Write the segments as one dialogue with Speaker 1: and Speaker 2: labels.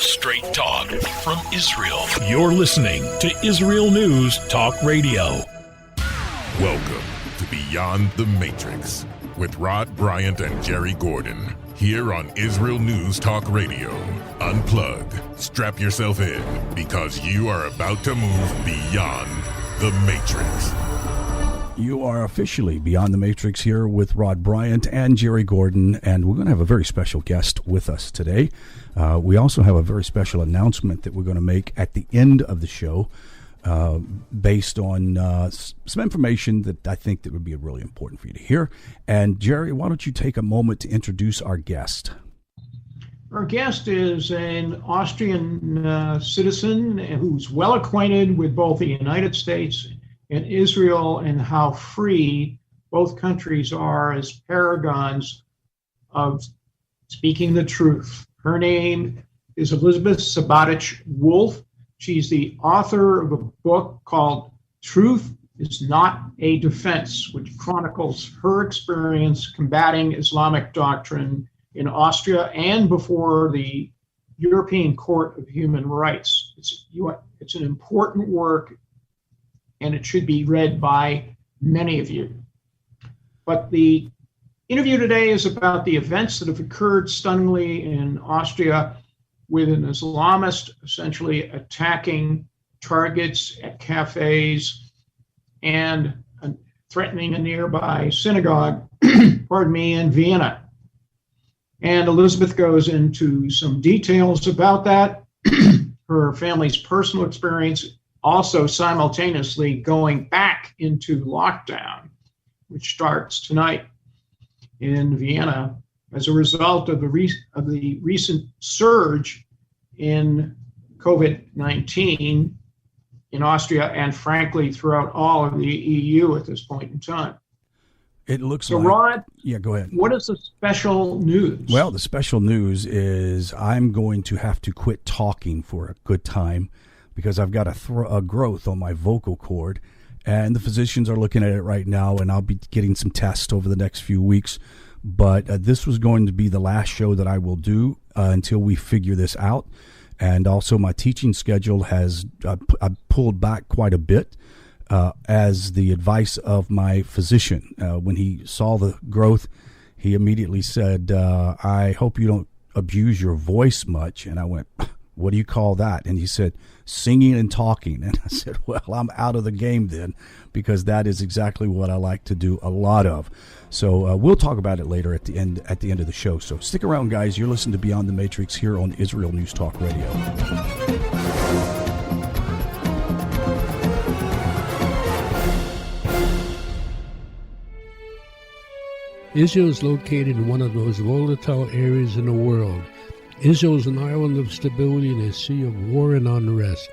Speaker 1: Straight talk from Israel. You're listening to Israel News Talk Radio.
Speaker 2: Welcome to Beyond the Matrix with Rod Bryant and Jerry Gordon. Here on Israel News Talk Radio. Unplug, strap yourself in, because you are about to move beyond the Matrix.
Speaker 3: You are officially Beyond the Matrix here with Rod Bryant and Jerry Gordon, and we're going to have a very special guest with us today. We also have a very special announcement that we're going to make at the end of the show based on some information that I think that would be really important for you to hear. And Jerry, why don't you take a moment to introduce our guest?
Speaker 4: Our guest is an Austrian citizen who's well acquainted with both the United States and Israel and how free both countries are as paragons of speaking the truth. Her name is Elizabeth Sabatich-Wolf. She's the author of a book called Truth is Not a Defense, which chronicles her experience combating Islamic doctrine in Austria and before the European Court of Human Rights. It's an important work, and it should be read by many of you. But the interview today is about the events that have occurred stunningly in Austria with an Islamist essentially attacking targets at cafes and threatening a nearby synagogue, in Vienna. And Elizabeth goes into some details about that, her family's personal experience, also simultaneously going back into lockdown, which starts tonight in Vienna as a result of the recent surge in COVID-19 in Austria and frankly throughout all of the EU at this point in time.
Speaker 3: It looks
Speaker 4: so,
Speaker 3: like...
Speaker 4: Rod,
Speaker 3: yeah, go ahead.
Speaker 4: What is the special news?
Speaker 3: Well, the special news is I'm going to have to quit talking for a good time because I've got a growth on my vocal cord, and the physicians are looking at it right now, and I'll be getting some tests over the next few weeks. But this was going to be the last show that I will do until we figure this out. And also my teaching schedule has pulled back quite a bit as the advice of my physician. When he saw the growth, he immediately said, I hope you don't abuse your voice much. And I went, what do you call that? And he said, singing and talking. And I said, well, I'm out of the game then, because that is exactly what I like to do a lot of. So we'll talk about it later at the end of the show. So stick around, guys. You're listening to Beyond the Matrix here on Israel News Talk Radio.
Speaker 5: Israel is located in one of the most volatile areas in the world. Israel is an island of stability in a sea of war and unrest.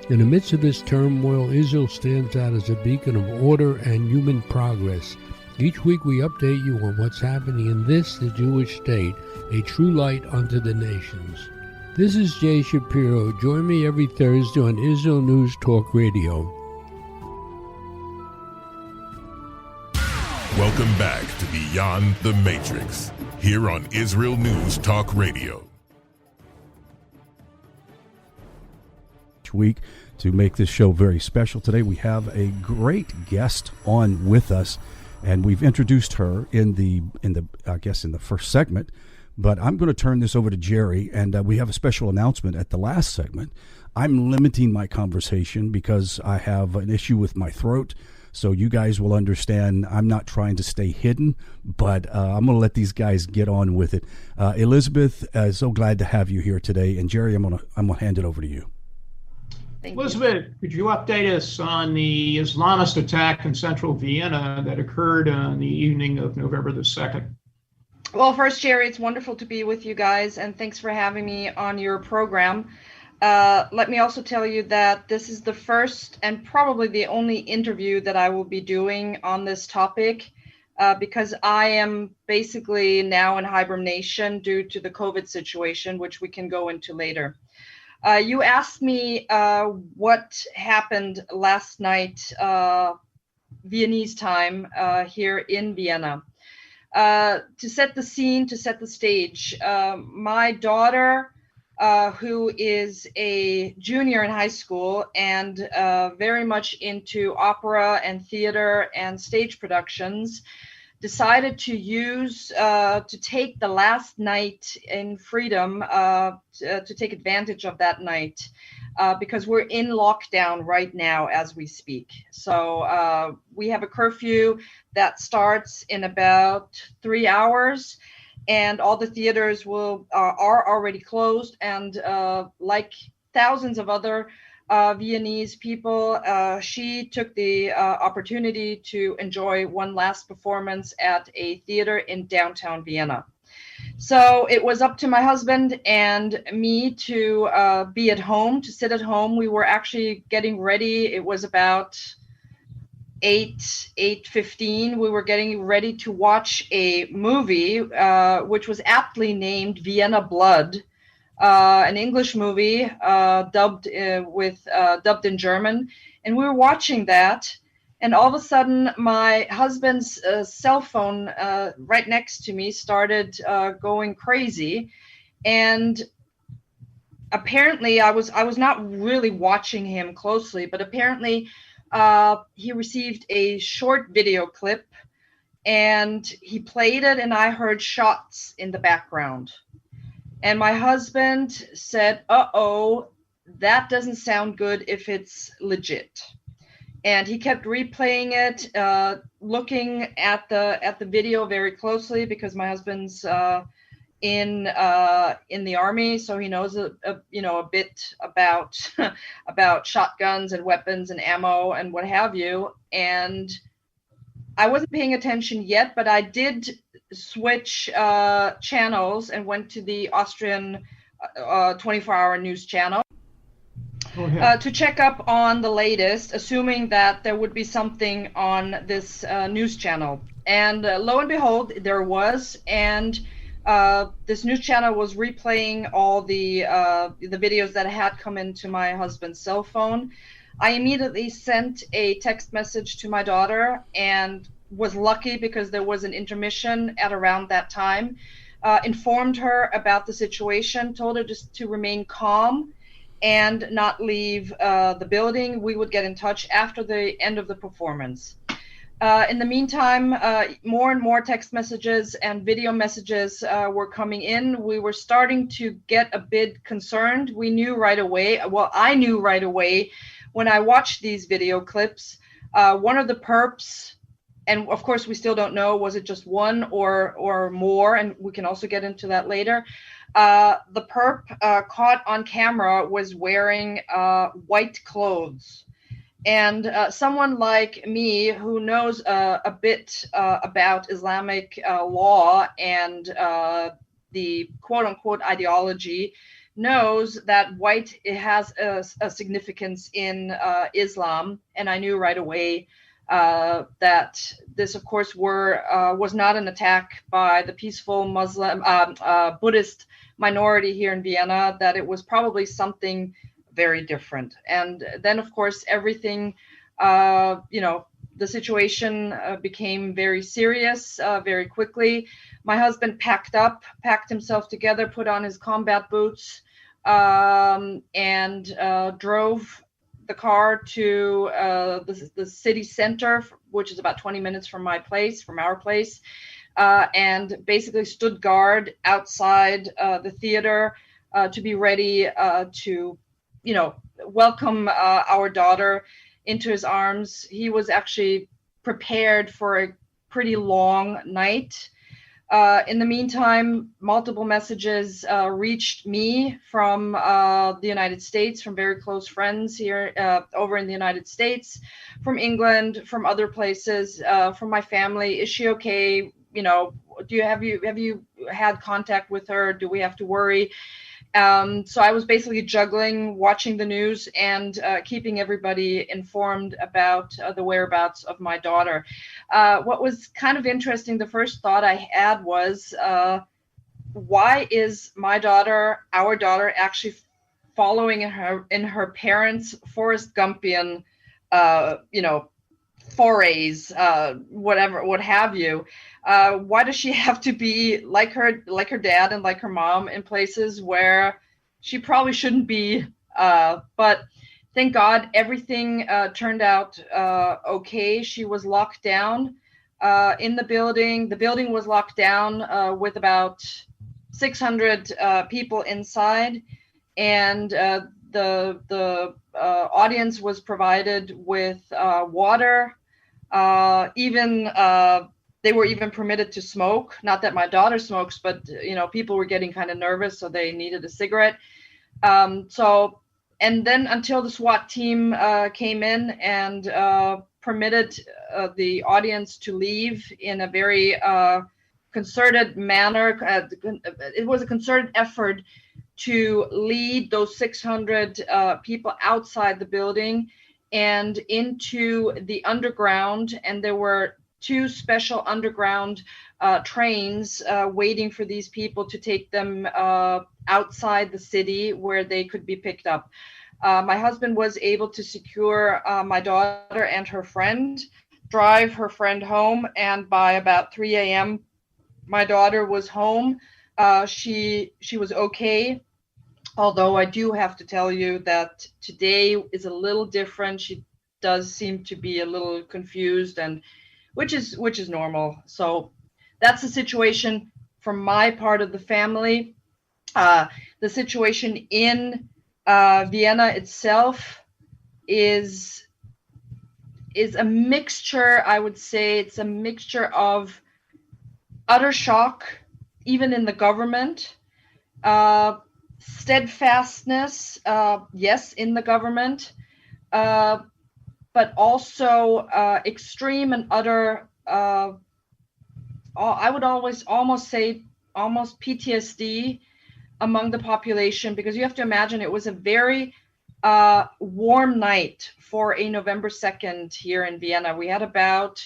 Speaker 5: In the midst of this turmoil, Israel stands out as a beacon of order and human progress. Each week we update you on what's happening in this, the Jewish state, a true light unto the nations. This is Jay Shapiro. Join me every Thursday on Israel News Talk Radio.
Speaker 2: Welcome back to Beyond the Matrix, here on Israel News Talk Radio.
Speaker 3: Week to make this show very special. Today we have a great guest on with us, and we've introduced her in the first segment, but I'm going to turn this over to Jerry, and we have a special announcement at the last segment. I'm limiting my conversation because I have an issue with my throat, so you guys will understand I'm not trying to stay hidden, but I'm going to let these guys get on with it. Elizabeth, so glad to have you here today, and Jerry, I'm going to hand it over to you.
Speaker 4: Thank Elizabeth, could you update us on the Islamist attack in central Vienna that occurred on the evening of November the 2nd?
Speaker 6: Well, first, Jerry, it's wonderful to be with you guys, and thanks for having me on your program. Let me also tell you that this is the first and probably the only interview that I will be doing on this topic because I am basically now in hibernation due to the COVID situation, which we can go into later. You asked me what happened last night, Viennese time, here in Vienna. To set the scene, to set the stage, my daughter who is a junior in high school and very much into opera and theater and stage productions, decided to take the last night in freedom, to take advantage of that night, because we're in lockdown right now as we speak. So we have a curfew that starts in about 3 hours, and all the theaters are already closed. And like thousands of other Viennese people, she took the opportunity to enjoy one last performance at a theater in downtown Vienna. So it was up to my husband and me to be at home, to sit at home. We were actually getting ready. It was about 8:15. We were getting ready to watch a movie, which was aptly named Vienna Blood, an English movie dubbed in German. And we were watching that. And all of a sudden, my husband's cell phone right next to me started going crazy. And apparently, I was not really watching him closely, but apparently he received a short video clip, and he played it, and I heard shots in the background. And my husband said, "Uh-oh, that doesn't sound good if it's legit." And he kept replaying it, looking at the video very closely, because my husband's in the army, so he knows a bit about about shotguns and weapons and ammo and what have you. And I wasn't paying attention yet, but I did switch channels and went to the Austrian 24-hour news channel. To check up on the latest, assuming that there would be something on this news channel. And lo and behold, there was. And this news channel was replaying all the videos that had come into my husband's cell phone. I immediately sent a text message to my daughter, and was lucky because there was an intermission at around that time. Informed her about the situation, told her just to remain calm and not leave the building. We would get in touch after the end of the performance. In the meantime, more and more text messages and video messages were coming in. We were starting to get a bit concerned. We knew right away, well, I knew right away when I watched these video clips, one of the perps, and of course we still don't know, was it just one or more, and we can also get into that later. The perp caught on camera was wearing white clothes. And someone like me who knows a bit about Islamic law and the quote-unquote ideology knows that white has a significance in Islam. And I knew right away that this, of course, was not an attack by the peaceful Muslim Buddhist minority here in Vienna, that it was probably something very different. And then, of course, everything, the situation became very serious very quickly. My husband packed himself together, put on his combat boots, and drove the car to the city center, which is about 20 minutes from our place, and basically stood guard outside the theater to be ready to welcome our daughter into his arms. He was actually prepared for a pretty long night. In the meantime, multiple messages reached me from the United States, from very close friends here over in the United States, from England, from other places, from my family. Is she okay? Have you had contact with her? Do we have to worry? So I was basically juggling, watching the news, and keeping everybody informed about the whereabouts of my daughter. What was kind of interesting, the first thought I had was, why is our daughter, actually following in her parents' Forrest Gumpian, forays, what have you? Why does she have to be like her dad and like her mom in places where she probably shouldn't be, but thank God everything turned out okay. She was locked down in the building. The building was locked down with about 600 people inside, and the audience was provided with water. They were even permitted to smoke. Not that my daughter smokes, but people were getting kind of nervous, so they needed a cigarette. And then until the SWAT team came in and permitted the audience to leave in a very concerted manner. It was a concerted effort to lead those 600 people outside the building and into the underground. And there were 2 special underground trains waiting for these people to take them outside the city where they could be picked up. My husband was able to secure my daughter and her friend, drive her friend home, and by about 3 a.m., my daughter was home. She was okay, although I do have to tell you that today is a little different. She does seem to be a little confused, and which is normal. So that's the situation from my part of the family. The situation in Vienna itself is a mixture. I would say it's a mixture of utter shock, even in the government, steadfastness, yes, in the government, but also extreme and utter, I would almost say PTSD among the population, because you have to imagine it was a very warm night for a November 2nd here in Vienna. We had about,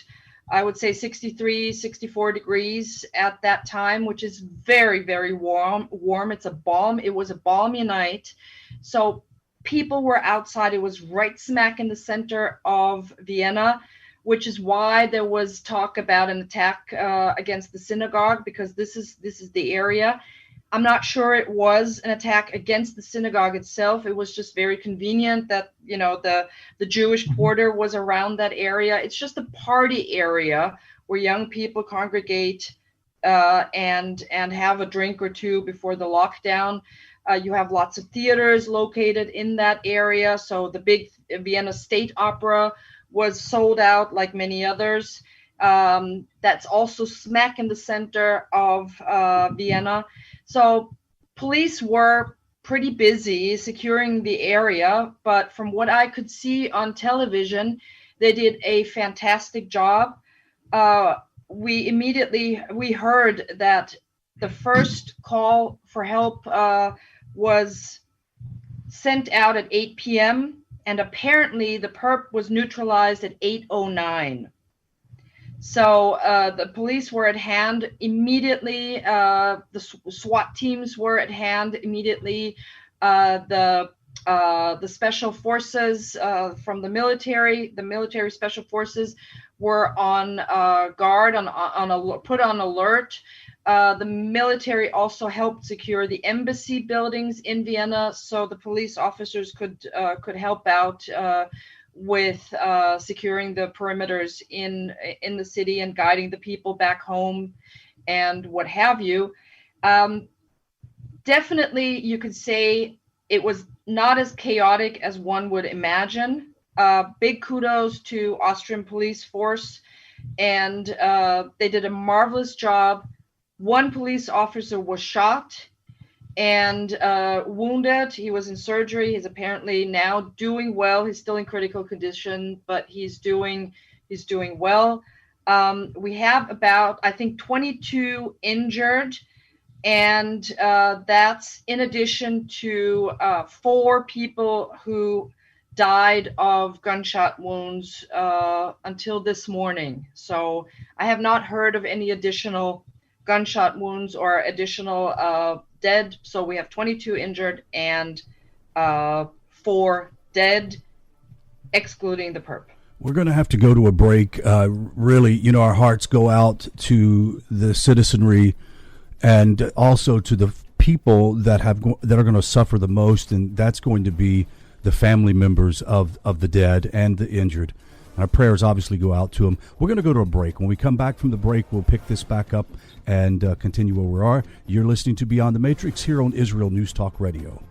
Speaker 6: I would say, 63, 64 degrees at that time, which is very, very warm. It was a balmy night. So people were outside. It was right smack in the center of Vienna, which is why there was talk about an attack against the synagogue, because this is the area. I'm not sure it was an attack against the synagogue itself. It was just very convenient that, the Jewish quarter was around that area. It's just a party area where young people congregate and have a drink or two before the lockdown. You have lots of theaters located in that area. So the big Vienna State Opera was sold out, like many others. That's also smack in the center of Vienna. So police were pretty busy securing the area, but from what I could see on television, they did a fantastic job. We heard that the first call for help was sent out at 8 p.m. and apparently the perp was neutralized at 8:09. So the police were at hand immediately. The SWAT teams were at hand immediately. The special forces from the military special forces were on guard, put on alert. The military also helped secure the embassy buildings in Vienna, so the police officers could help out with securing the perimeters in the city and guiding the people back home and what have you. Definitely, you could say it was not as chaotic as one would imagine. Big kudos to Austrian police force, and they did a marvelous job. One police officer was shot and wounded. He was in surgery. He's apparently now doing well. He's still in critical condition, but he's doing well. We have about, I think, 22 injured, and that's in addition to 4 people who died of gunshot wounds until this morning. So I have not heard of any additional gunshot wounds or additional dead. So we have 22 injured and 4 dead, excluding the perp.
Speaker 3: We're going to have to go to a break. Really, our hearts go out to the citizenry and also to the people that that are going to suffer the most, and that's going to be the family members of the dead and the injured. And our prayers obviously go out to them. We're going to go to a break. When we come back from the break, we'll pick this back up and continue where we are. You're listening to Beyond the Matrix here on Israel News Talk Radio.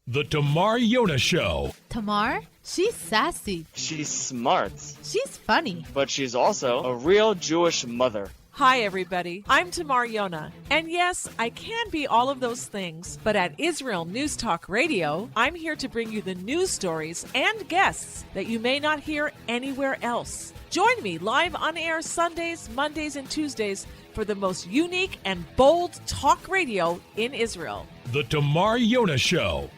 Speaker 1: The Tamar Yona Show.
Speaker 7: Tamar? She's sassy.
Speaker 8: She's smart.
Speaker 7: She's funny.
Speaker 8: But she's also a real Jewish mother.
Speaker 9: Hi, everybody. I'm Tamar Yona. And yes, I can be all of those things. But at Israel News Talk Radio, I'm here to bring you the news stories and guests that you may not hear anywhere else. Join me live on air Sundays, Mondays, and Tuesdays for the most unique and bold talk radio in Israel.
Speaker 1: The Tamar Yona Show.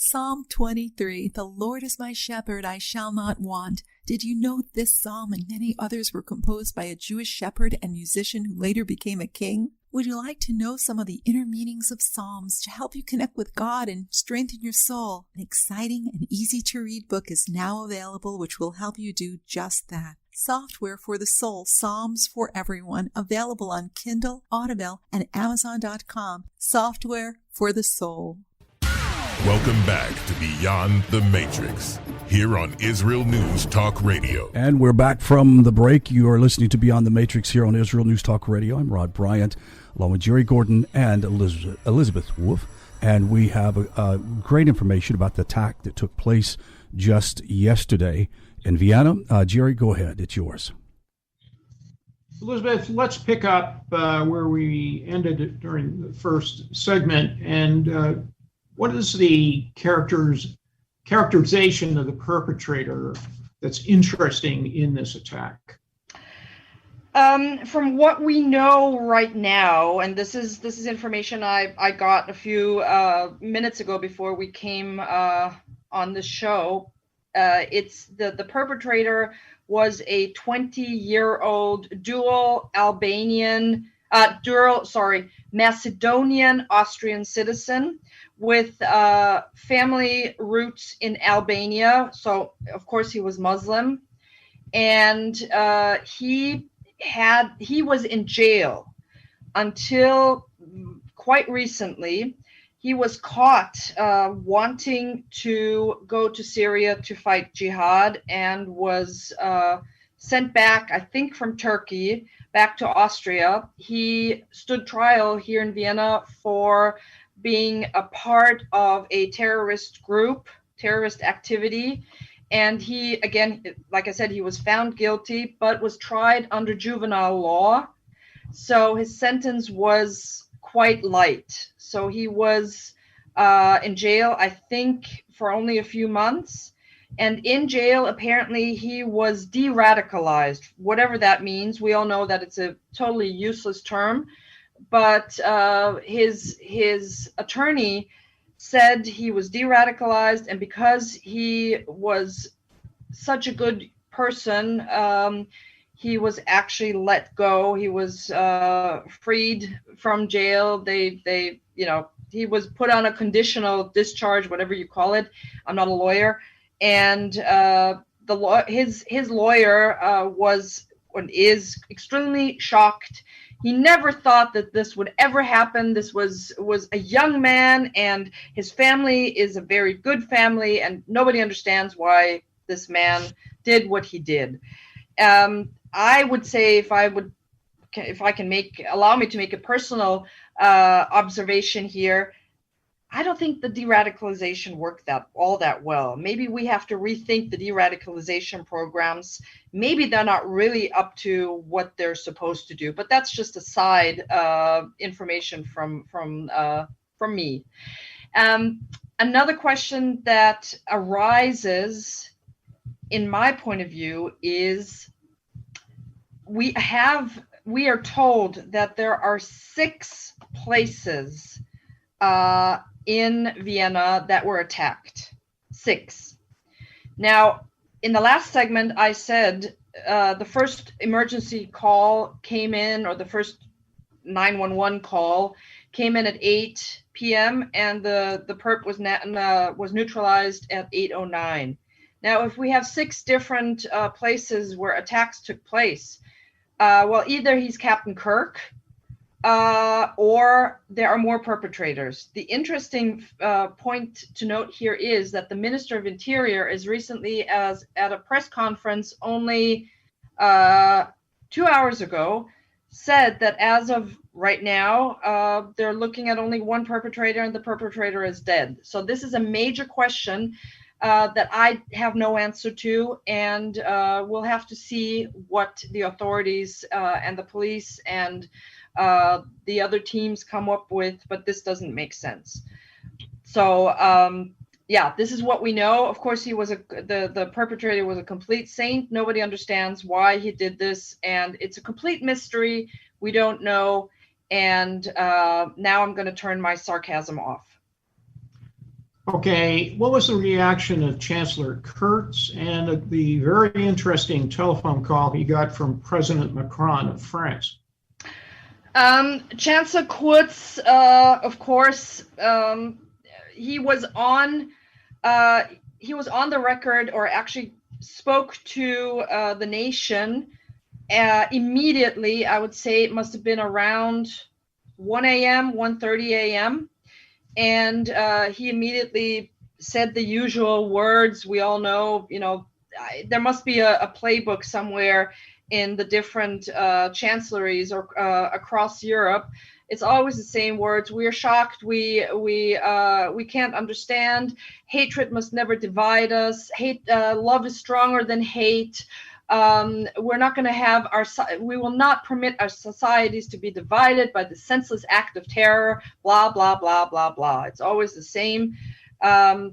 Speaker 10: Psalm 23, the Lord is my shepherd, I shall not want. Did you know this psalm and many others were composed by a Jewish shepherd and musician who later became a king? Would you like to know some of the inner meanings of psalms to help you connect with God and strengthen your soul? An exciting and easy-to-read book is now available which will help you do just that. Software for the Soul, Psalms for Everyone, available on Kindle, Audible, and Amazon.com. Software for the Soul.
Speaker 2: Welcome back to Beyond the Matrix, here on Israel News Talk Radio.
Speaker 3: And we're back from the break. You are listening to Beyond the Matrix here on Israel News Talk Radio. I'm Rod Bryant, along with Jerry Gordon and Elizabeth Wolf. And we have great information about the attack that took place just yesterday in Vienna. Jerry, go ahead. It's yours.
Speaker 4: Elizabeth, let's pick up where we ended during the first segment. And what is the characterization of the perpetrator that's interesting in this attack?
Speaker 6: From what we know right now, and this is information I got a few minutes ago before we came on the show, it's the perpetrator was a 20-year-old Macedonian Austrian citizen with family roots in Albania. So, of course, he was Muslim. And he was in jail until quite recently. He was caught wanting to go to Syria to fight jihad and was sent back, I think, from Turkey back to Austria. He stood trial here in Vienna for being a part of a terrorist activity. And he, again, like I said, he was found guilty, but was tried under juvenile law. So his sentence was quite light. So he was in jail, I think, for only a few months. And in jail, apparently, he was de-radicalized, whatever that means. We all know that it's a totally useless term. But his attorney said he was de-radicalized, and because he was such a good person, he was actually let go. He was freed from jail. He was put on a conditional discharge, whatever you call it. I'm not a lawyer, and his lawyer is extremely shocked. He never thought that this would ever happen. This was a young man, and his family is a very good family, and nobody understands why this man did what he did. I would say, if I can allow me to make a personal observation here, I don't think the de-radicalization worked all that well. Maybe we have to rethink the de-radicalization programs. Maybe they're not really up to what they're supposed to do. But that's just a side information from me. Another question that arises, in my point of view, is we are told that there are 6 places in Vienna that were attacked. 6. Now, in the last segment, I said the first emergency call came in, or the first 911 call came in at 8 p.m. and the perp was neutralized at 8:09. Now, if we have 6 different places where attacks took place, well, either he's Captain Kirk, or there are more perpetrators. The interesting point to note here is that the Minister of Interior is recently at a press conference only 2 hours ago said that as of right now, they're looking at only one perpetrator and the perpetrator is dead. So this is a major question that I have no answer to, and we'll have to see what the authorities and the police and the other teams come up with, but this doesn't make sense. So yeah, this is what we know. Of course, he was the perpetrator was a complete saint. Nobody understands why he did this, and it's a complete mystery. We don't know, and now I'm going to turn my sarcasm off.
Speaker 4: Okay, what was the reaction of Chancellor Kurz and the very interesting telephone call he got from President Macron of France?
Speaker 6: Chancellor Kurz, of course, he was on the record, or actually spoke to the nation immediately. I would say it must have been around 1 a.m., 1:30 a.m. And he immediately said the usual words. We all know, there must be a playbook somewhere in the different chancelleries or across Europe. It's always the same words. We are shocked. We can't understand. Hatred must never divide us. Love is stronger than hate. We're not going to have we will not permit our societies to be divided by the senseless act of terror, blah, blah, blah, blah, blah. It's always the same. I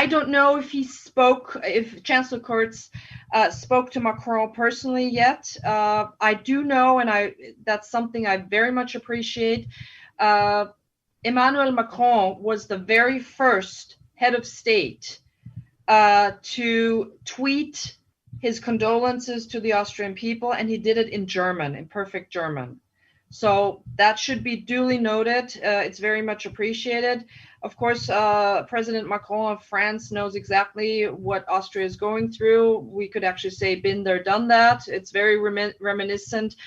Speaker 6: don't know if Chancellor Kurz spoke to Macron personally yet. I do know, and that's something I very much appreciate. Emmanuel Macron was the very first head of state to tweet his condolences to the Austrian people, and he did it in German, in perfect German. So that should be duly noted. It's very much appreciated. Of course, President Macron of France knows exactly what Austria is going through. We could actually say been there, done that. It's very reminiscent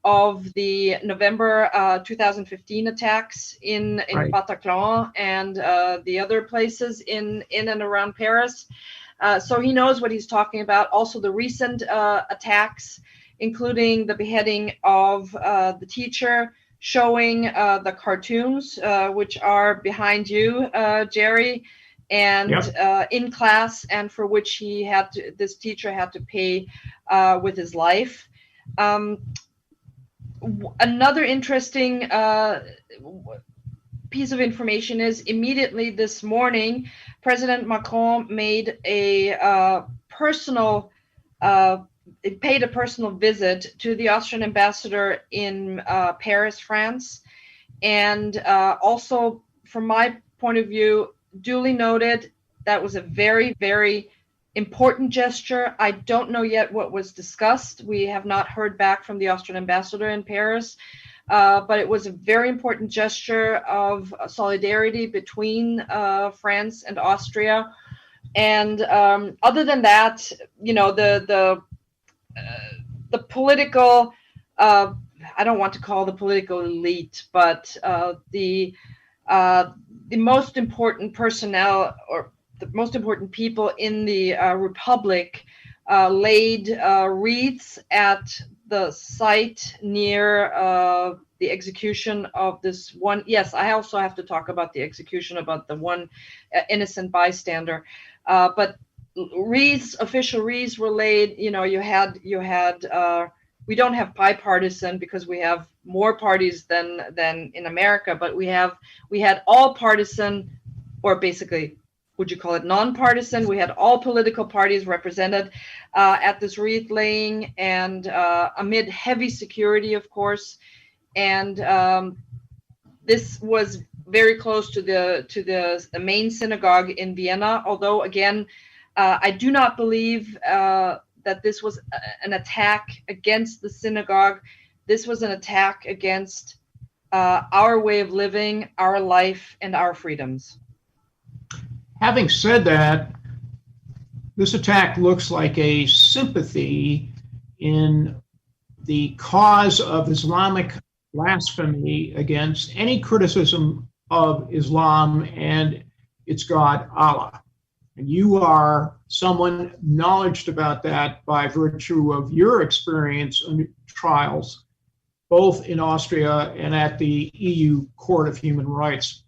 Speaker 6: of the November 2015 attacks in
Speaker 4: Right.
Speaker 6: Bataclan and the other places in and around Paris. So he knows what he's talking about. Also the recent attacks, including the beheading of the teacher, showing the cartoons, which are behind you, Jerry, and
Speaker 4: Yep.
Speaker 6: in class, and for which this teacher had to pay with his life. Another interesting piece of information is immediately this morning, President Macron made paid a personal visit to the Austrian ambassador in Paris, France, and also, from my point of view, duly noted. That was a very, very important gesture. I don't know yet what was discussed. We have not heard back from the Austrian ambassador in Paris, but it was a very important gesture of solidarity between France and Austria. And other than that, the political, I don't want to call the political elite, but the most important personnel, or the most important people in the Republic laid wreaths at the site near the execution of this one. Yes, I also have to talk about the execution, about the one innocent bystander. But official wreaths were laid. You had. We don't have bipartisan because we have more parties than in America, but we had all partisan, or basically, would you call it nonpartisan? We had all political parties represented at this wreath laying, and amid heavy security, of course. And this was very close to the main synagogue in Vienna. Although, again, I do not believe that this was an attack against the synagogue. This was an attack against our way of living, our life, and our freedoms.
Speaker 4: Having said that, this attack looks like a sympathy in the cause of Islamic blasphemy against any criticism of Islam and its God, Allah. And you are someone knowledgeable about that by virtue of your experience in trials, both in Austria and at the EU Court of Human Rights.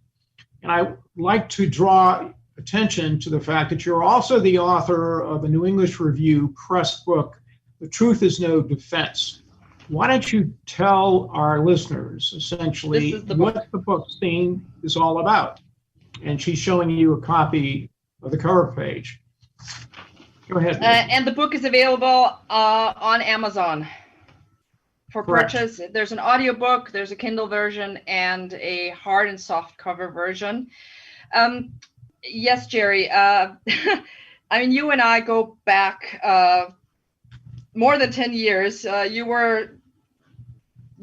Speaker 4: And I would like to draw attention to the fact that you're also the author of a New English Review press book, The Truth is No Defense. Why don't you tell our listeners essentially what the book's theme is all about? And she's showing you a copy of the cover page. Go ahead.
Speaker 6: And the book is available on Amazon for
Speaker 4: Correct.
Speaker 6: purchase. There's an audiobook, there's a Kindle version, and a hard and soft cover version. Yes, Jerry. I mean, you and I go back more than 10 years.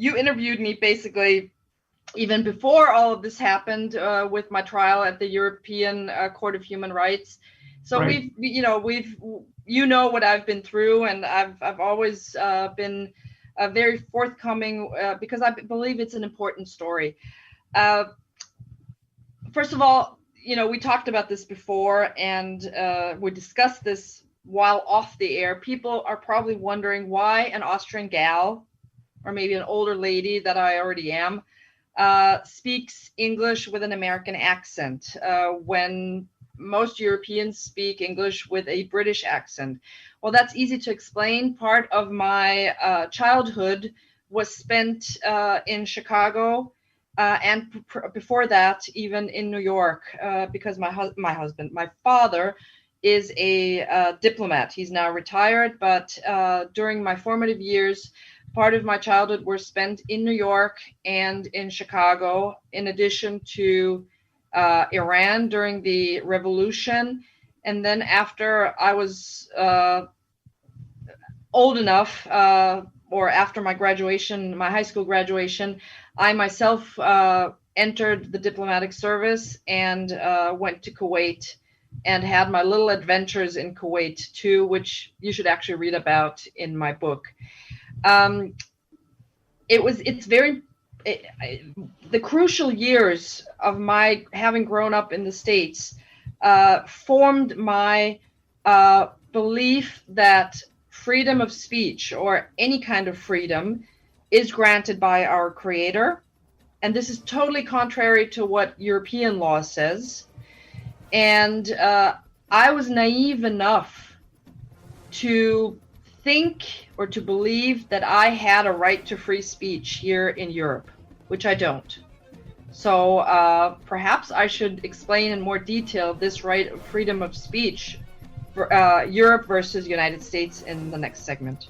Speaker 6: You interviewed me basically even before all of this happened with my trial at the European Court of Human Rights. So
Speaker 4: Right.
Speaker 6: we've what I've been through, and I've always been very forthcoming because I believe it's an important story. First of all, we talked about this before, and we discussed this while off the air. People are probably wondering why an Austrian gal, or maybe an older lady that I already am, speaks English with an American accent when most Europeans speak English with a British accent. Well, that's easy to explain. Part of my childhood was spent in Chicago, and before that, even in New York, because my father is a diplomat. He's now retired, but during my formative years, part of my childhood were spent in New York and in Chicago, in addition to Iran during the revolution. And then after I was old enough, or after my graduation, my high school graduation, I myself entered the diplomatic service and went to Kuwait and had my little adventures in Kuwait too, which you should actually read about in my book. The crucial years of my having grown up in the States formed my belief that freedom of speech, or any kind of freedom, is granted by our Creator. And this is totally contrary to what European law says. And I was naive enough to think or to believe that I had a right to free speech here in Europe, which I don't. So perhaps I should explain in more detail this right of freedom of speech for Europe versus United States in the next segment.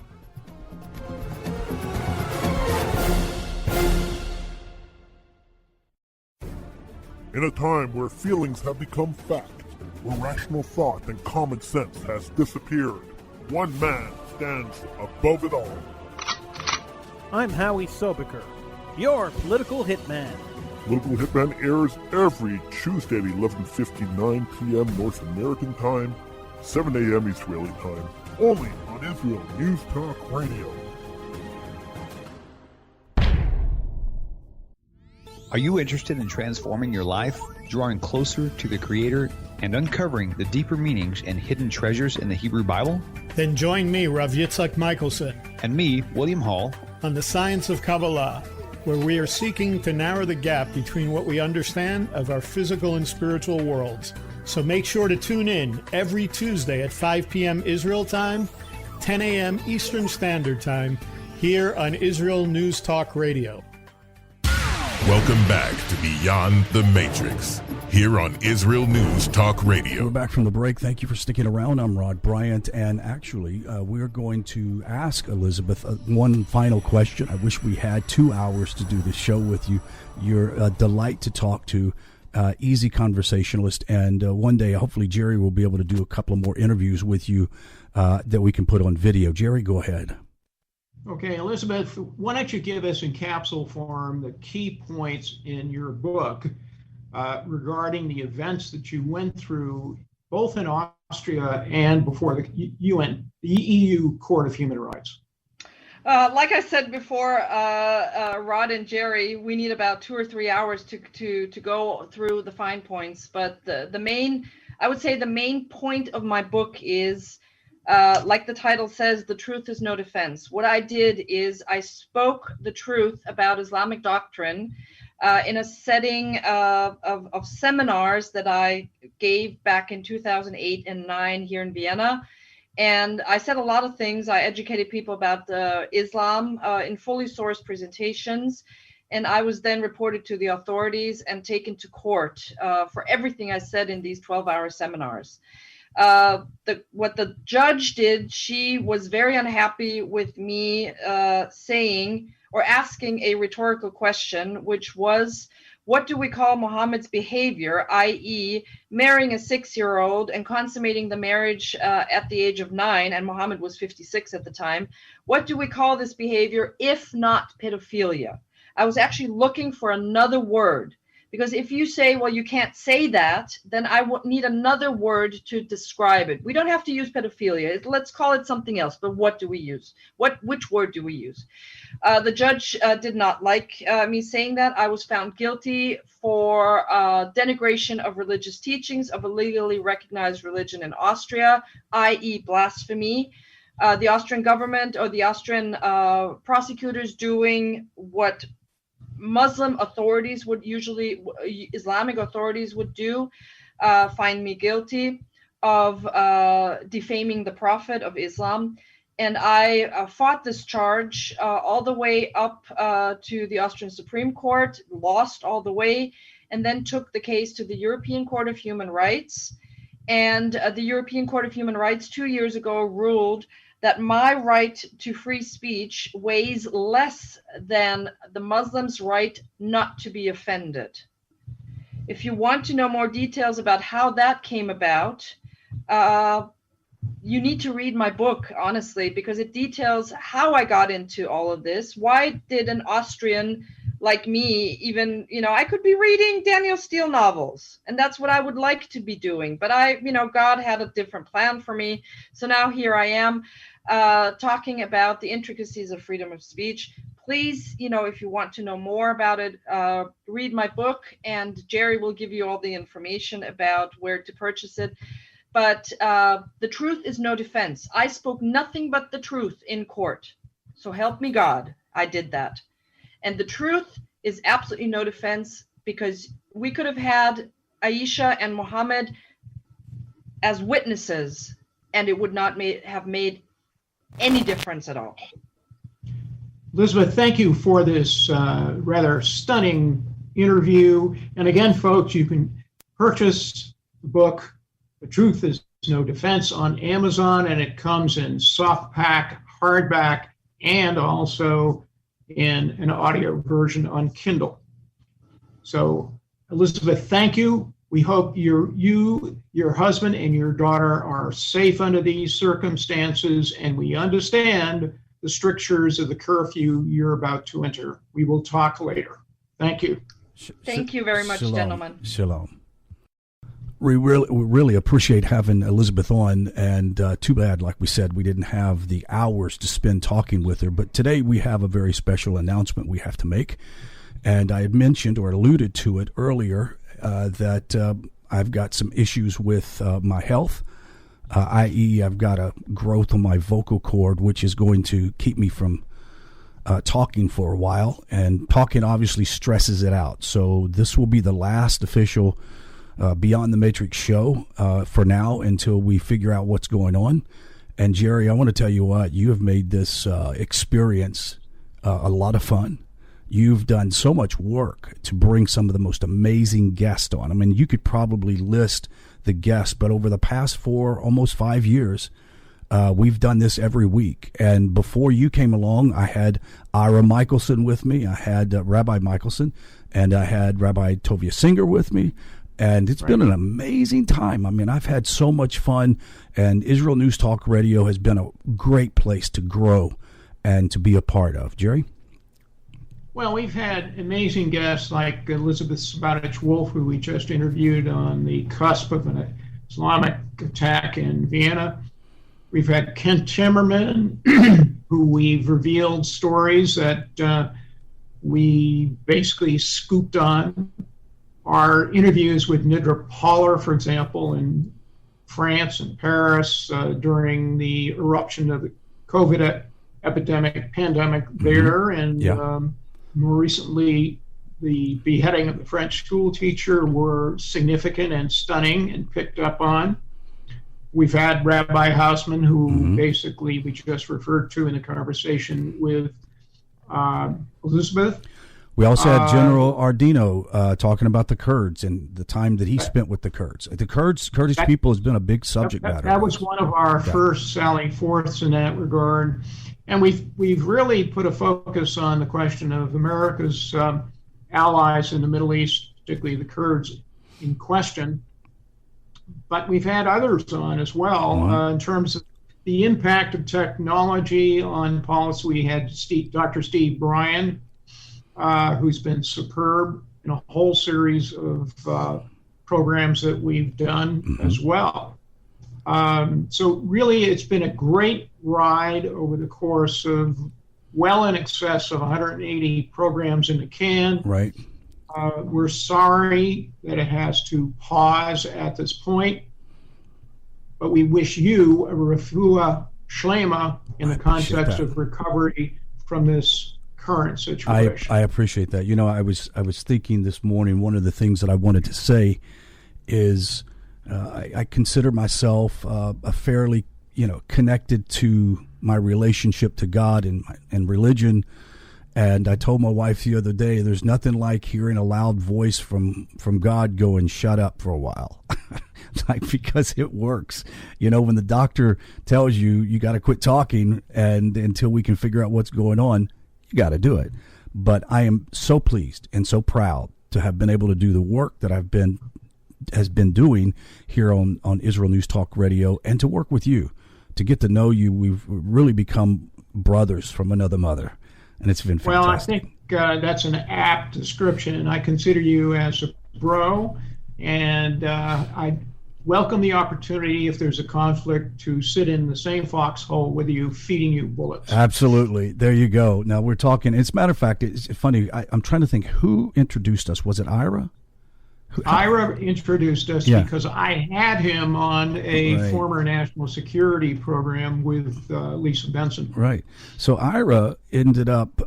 Speaker 11: In a time where feelings have become fact, where rational thought and common sense has disappeared, one man stands above it all.
Speaker 12: I'm Howie Sobiker, your political hitman.
Speaker 11: Political Hitman airs every Tuesday at 11:59 p.m. North American time, 7 a.m. Israeli time, only on Israel News Talk Radio.
Speaker 13: Are you interested in transforming your life, drawing closer to the Creator, and uncovering the deeper meanings and hidden treasures in the Hebrew Bible?
Speaker 14: Then join me, Rav Yitzhak Michelson,
Speaker 13: and me, William Hall,
Speaker 14: on the Science of Kabbalah, where we are seeking to narrow the gap between what we understand of our physical and spiritual worlds. So make sure to tune in every Tuesday at 5 p.m. Israel time, 10 a.m. Eastern Standard Time, here on Israel News Talk Radio.
Speaker 2: Welcome back to Beyond the Matrix, here on Israel News Talk Radio.
Speaker 3: We're back from the break. Thank you for sticking around. I'm Rod Bryant, and actually, we're going to ask Elizabeth one final question. I wish we had 2 hours to do this show with you. You're a delight to talk to, easy conversationalist, and one day, hopefully, Jerry will be able to do a couple of more interviews with you that we can put on video. Jerry, go ahead.
Speaker 4: Okay, Elizabeth, why don't you give us in capsule form the key points in your book regarding the events that you went through both in Austria and before the UN, the EU Court of Human Rights?
Speaker 6: Like I said before, Rod and Jerry, we need about 2 or 3 hours to go through the fine points. But I would say the main point of my book is, like the title says, the truth is no defense. What I did is I spoke the truth about Islamic doctrine in a setting of seminars that I gave back in 2008 and 2009 here in Vienna. And I said a lot of things. I educated people about Islam in fully sourced presentations. And I was then reported to the authorities and taken to court for everything I said in these 12-hour seminars. What the judge did, she was very unhappy with me saying or asking a rhetorical question, which was, what do we call Mohammed's behavior, i.e. marrying a 6-year-old and consummating the marriage at the age of 9, and Mohammed was 56 at the time. What do we call this behavior if not pedophilia? I was actually looking for another word, because if you say, well, you can't say that, then I need another word to describe it. We don't have to use pedophilia. Let's call it something else. But what do we use? Which word do we use? The judge did not like me saying that. I was found guilty for denigration of religious teachings of a legally recognized religion in Austria, i.e. blasphemy. The Austrian government or the Austrian prosecutors doing what Muslim authorities would usually, Islamic authorities would do, find me guilty of defaming the Prophet of Islam. And I fought this charge all the way up to the Austrian Supreme Court, lost all the way, and then took the case to the European Court of Human Rights. And the European Court of Human Rights 2 years ago ruled that my right to free speech weighs less than the Muslim's right not to be offended. If you want to know more details about how that came about, you need to read my book, honestly, because it details how I got into all of this. Why did an Austrian like me even, I could be reading Daniel Steele novels, and that's what I would like to be doing. But God had a different plan for me. So now here I am talking about the intricacies of freedom of speech. Please, if you want to know more about it, read my book, and Jerry will give you all the information about where to purchase it. But the truth is no defense. I spoke nothing but the truth in court. So help me God, I did that. And the truth is absolutely no defense, because we could have had Aisha and Mohammed as witnesses, and it would not have made any difference at all.
Speaker 4: Elizabeth, thank you for this rather stunning interview. And again, folks, you can purchase the book, The Truth is No Defense, on Amazon, and it comes in soft pack, hardback, and also in an audio version on Kindle. So, Elizabeth, thank you. We hope your husband, and your daughter are safe under these circumstances, and we understand the strictures of the curfew you're about to enter. We will talk later. Thank you.
Speaker 6: Thank you very much, gentlemen.
Speaker 3: Shalom. We really appreciate having Elizabeth on, and too bad, like we said, we didn't have the hours to spend talking with her. But today we have a very special announcement we have to make, and I had mentioned or alluded to it earlier that I've got some issues with my health, i.e. I've got a growth on my vocal cord, which is going to keep me from talking for a while, and talking obviously stresses it out. So this will be the last official Beyond the Matrix show for now, until we figure out what's going on. And Jerry, I want to tell you what, you have made this experience a lot of fun. You've done so much work to bring some of the most amazing guests on. I mean, you could probably list the guests, but over the past almost 5 years, we've done this every week. And before you came along, I had Ira Michelson with me. I had Rabbi Michelson, and I had Rabbi Tovia Singer with me. And it's been an amazing time. I mean, I've had so much fun, and Israel News Talk Radio has been a great place to grow and to be a part of. Jerry?
Speaker 4: Well, we've had amazing guests like Elizabeth Sabatich-Wolf, who we just interviewed on the cusp of an Islamic attack in Vienna. We've had Kent Timmerman, who we've revealed stories that we basically scooped on. Our interviews with Nidra Poller, for example, in France and Paris during the eruption of the COVID pandemic there, and more recently, the beheading of the French schoolteacher were significant and stunning and picked up on. We've had Rabbi Hausman, who basically we just referred to in the conversation with Elizabeth.
Speaker 3: We also had General Ardino talking about the Kurds and the time that he spent with the Kurds. The Kurdish people has been a big subject matter.
Speaker 4: That was one of our first sallying forths in that regard. And we've really put a focus on the question of America's allies in the Middle East, particularly the Kurds in question. But we've had others on as well in terms of the impact of technology on policy. We had Dr. Steve Bryan, who's been superb in a whole series of programs that we've done as well. So really, it's been a great ride over the course of well in excess of 180 programs in the can.
Speaker 3: Right.
Speaker 4: We're sorry that it has to pause at this point, but we wish you a refuah shlema in the context of recovery from this current situation.
Speaker 3: I appreciate that. You know, I was thinking this morning, one of the things that I wanted to say is I consider myself a fairly, connected to my relationship to God and religion. And I told my wife the other day, there's nothing like hearing a loud voice from God going, shut up for a while. Because it works. When the doctor tells you got to quit talking and until we can figure out what's going on, you got to do it. But I am so pleased and so proud to have been able to do the work that has been doing here on Israel News Talk Radio, and to work with you, to get to know you. We've really become brothers from another mother, and it's been fantastic.
Speaker 4: Well, I think that's an apt description, and I consider you as a bro, and I welcome the opportunity, if there's a conflict, to sit in the same foxhole with you, feeding you bullets.
Speaker 3: Absolutely. There you go. Now we're talking. As a matter of fact, it's funny. I'm trying to think who introduced us. Was it Ira?
Speaker 4: Ira introduced us because I had him on a former national security program with Lisa Benson.
Speaker 3: Right. So Ira ended up,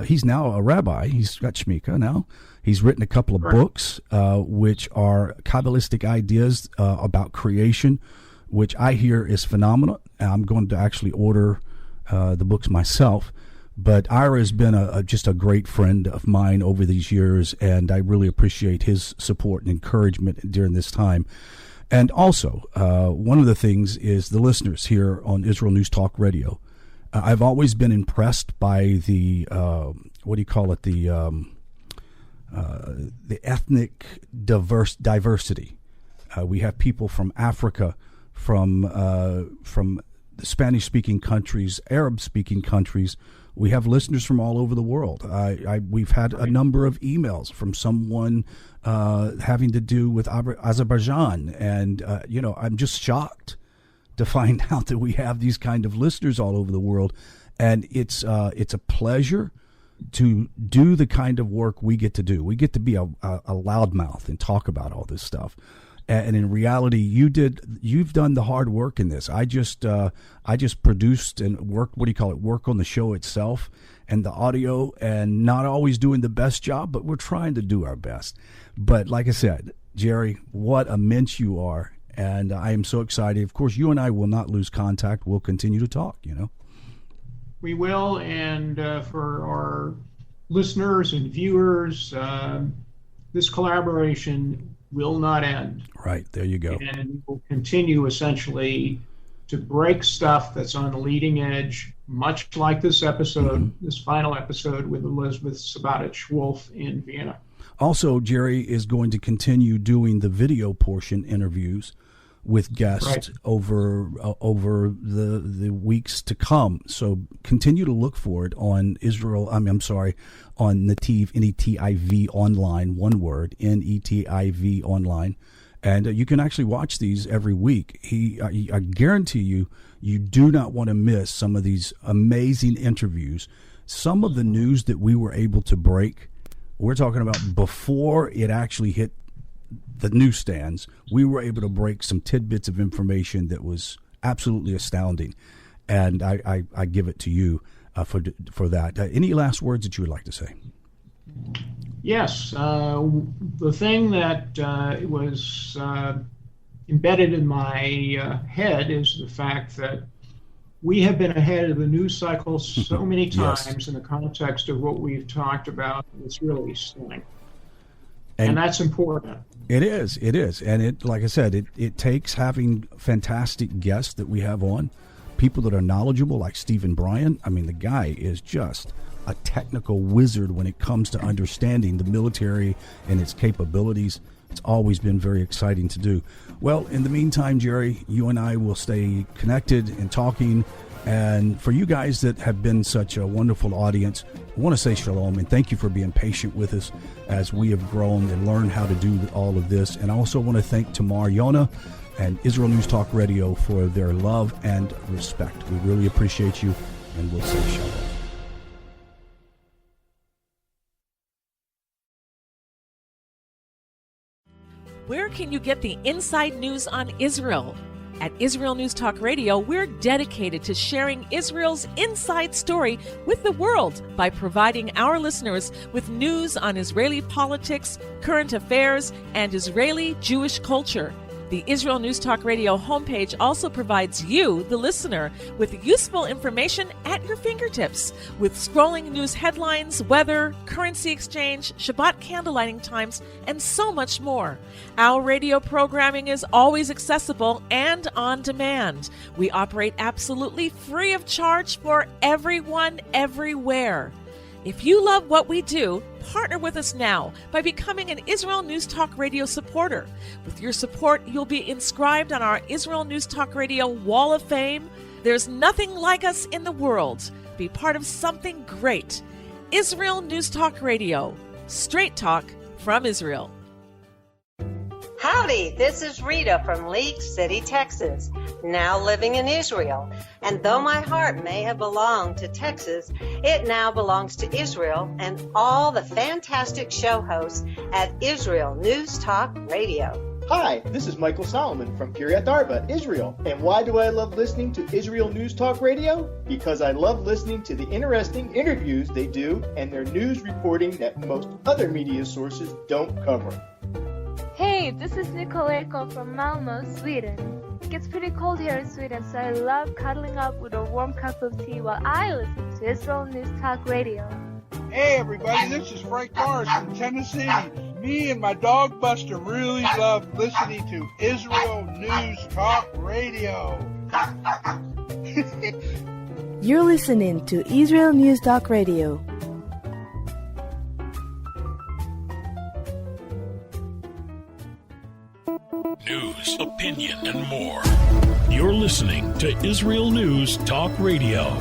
Speaker 3: he's now a rabbi. He's got shmika now. He's written a couple of books, which are Kabbalistic ideas about creation, which I hear is phenomenal. I'm going to actually order the books myself. But Ira has been just a great friend of mine over these years, and I really appreciate his support and encouragement during this time. And also, one of the things is the listeners here on Israel News Talk Radio. I've always been impressed by the, the ethnic diversity. We have people from Africa, from the Spanish-speaking countries, Arab-speaking countries. We have listeners from all over the world. We've had a number of emails from someone having to do with Azerbaijan, and I'm just shocked to find out that we have these kind of listeners all over the world, and it's a pleasure to do the kind of work we get to do. We get to be a loudmouth and talk about all this stuff. And in reality, you've done the hard work in this. I just produced and worked, work on the show itself and the audio, and not always doing the best job, but we're trying to do our best. But like I said, Jerry, what a mensch you are. And I am so excited. Of course, you and I will not lose contact. We'll continue to talk,
Speaker 4: We will, and for our listeners and viewers, this collaboration will not end.
Speaker 3: Right, there you go.
Speaker 4: And we'll continue essentially to break stuff that's on the leading edge, much like this episode, this final episode with Elizabeth Sabatich-Wolf in Vienna.
Speaker 3: Also, Jerry is going to continue doing the video portion interviews with guests over the weeks to come. So continue to look for it on on Netiv, Netiv online, one word, Netiv online. And you can actually watch these every week. I guarantee you do not want to miss some of these amazing interviews. Some of the news that we were able to break, we're talking about before it actually hit the newsstands, we were able to break some tidbits of information that was absolutely astounding. And I give it to you for that. Any last words that you would like to say?
Speaker 4: Yes. The thing that was embedded in my head is the fact that we have been ahead of the news cycle so many times in the context of what we've talked about. It's really stunning. And that's important.
Speaker 3: It is. And it, like I said, it takes having fantastic guests that we have on, people that are knowledgeable like Stephen Bryan. I mean, the guy is just a technical wizard when it comes to understanding the military and its capabilities. It's always been very exciting to do. Well, in the meantime, Jerry, you and I will stay connected and talking. And for you guys that have been such a wonderful audience, I want to say shalom and thank you for being patient with us as we have grown and learned how to do all of this. And I also want to thank Tamar Yona and Israel News Talk Radio for their love and respect. We really appreciate you, and we'll say shalom.
Speaker 9: Where can you get the inside news on Israel? At Israel News Talk Radio, we're dedicated to sharing Israel's inside story with the world by providing our listeners with news on Israeli politics, current affairs, and Israeli Jewish culture. The Israel News Talk Radio homepage also provides you, the listener, with useful information at your fingertips, with scrolling news headlines, weather, currency exchange, Shabbat candlelighting times, and so much more. Our radio programming is always accessible and on demand. We operate absolutely free of charge for everyone, everywhere. If you love what we do, partner with us now by becoming an Israel News Talk Radio supporter. With your support, you'll be inscribed on our Israel News Talk Radio Wall of Fame. There's nothing like us in the world. Be part of something great. Israel News Talk Radio. Straight talk from Israel.
Speaker 15: Howdy, this is Rita from League City, Texas, now living in Israel. And though my heart may have belonged to Texas, it now belongs to Israel and all the fantastic show hosts at Israel News Talk Radio.
Speaker 16: Hi, this is Michael Solomon from Kiryat Arba, Israel. And why do I love listening to Israel News Talk Radio? Because I love listening to the interesting interviews they do and their news reporting that most other media sources don't cover.
Speaker 17: Hey, this is Nicoleko from Malmö, Sweden. It gets pretty cold here in Sweden, so I love cuddling up with a warm cup of tea while I listen to Israel News Talk Radio.
Speaker 18: Hey everybody, this is Frank Morris from Tennessee. Me and my dog Buster really love listening to Israel News Talk Radio.
Speaker 19: You're listening to Israel News Talk Radio.
Speaker 1: News, opinion, and more. You're listening to Israel News Talk Radio.